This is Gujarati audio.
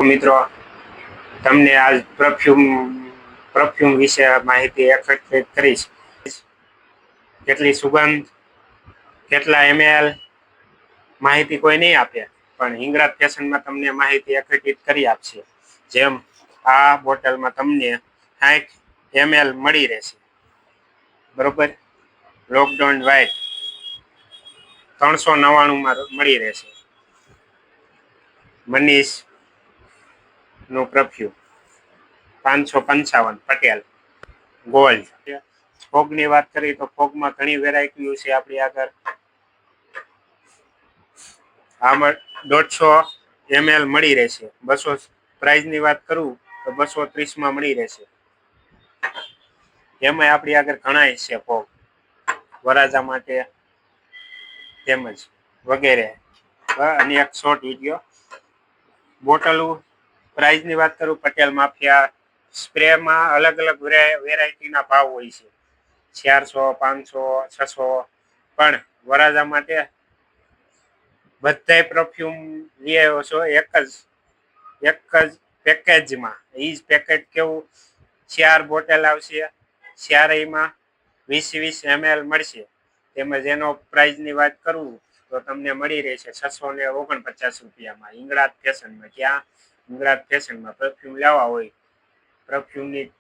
મિત્રો, તમને આજ પરફ્યુમ વિશે માહિતી એકત્રિત કરીશ. કેટલી સુગંધ, કેટલા ml માહિતી કોઈ નહીં આપે, પણ હિંગરાજ ફેશનમાં તમને માહિતી એકત્રિત કરી આપશે. જેમ આ બોટલમાં તમને 60 ml મળી રહેશે, બરોબર. લોકડાઉન વ્હાઇટ 399 મળી રહેશે. મનીષ નું પરફ્યુમ 555 પટેલ ગોલ્ડ. ફોગની વાત કરીએ તો ફોગમાં ઘણી વેરાયટીઓ છે આપણી આગળ. આમાં 150 ml મળી રહેશે. 200 પ્રાઇસની વાત કરું તો 230 મળી રહેશે. એમાં આપણી આગળ ઘણા છે ફોગ, વરાજા માટે તેમજ વગેરે. અને એક શોર્ટ વિડીયો બોટલ પ્રાઇસની વાત કરું. પટેલ માફિયા સ્પ્રેમાં અલગ અલગ વેરાયટીના ભાવ હોય છે, 400, 500, 600. પણ વરાજા માટે બધાય પરફ્યુમ લઈ આવ્યો છો એક જ પેકેજમાં. એ જ પેકેજ કેવું, 4 બોટલ આવશે, 4માં 20 ml મળશે. તેમજ એનો પ્રાઇસની વાત કરું તો તમને મળી રહેશે 649 રૂપિયામાં હિંગરાજ ફેશનમાં. ક્યાં? હિંગરાજ ફેશનમાં પરફ્યુમ લેવા હોય, પરફ્યુમની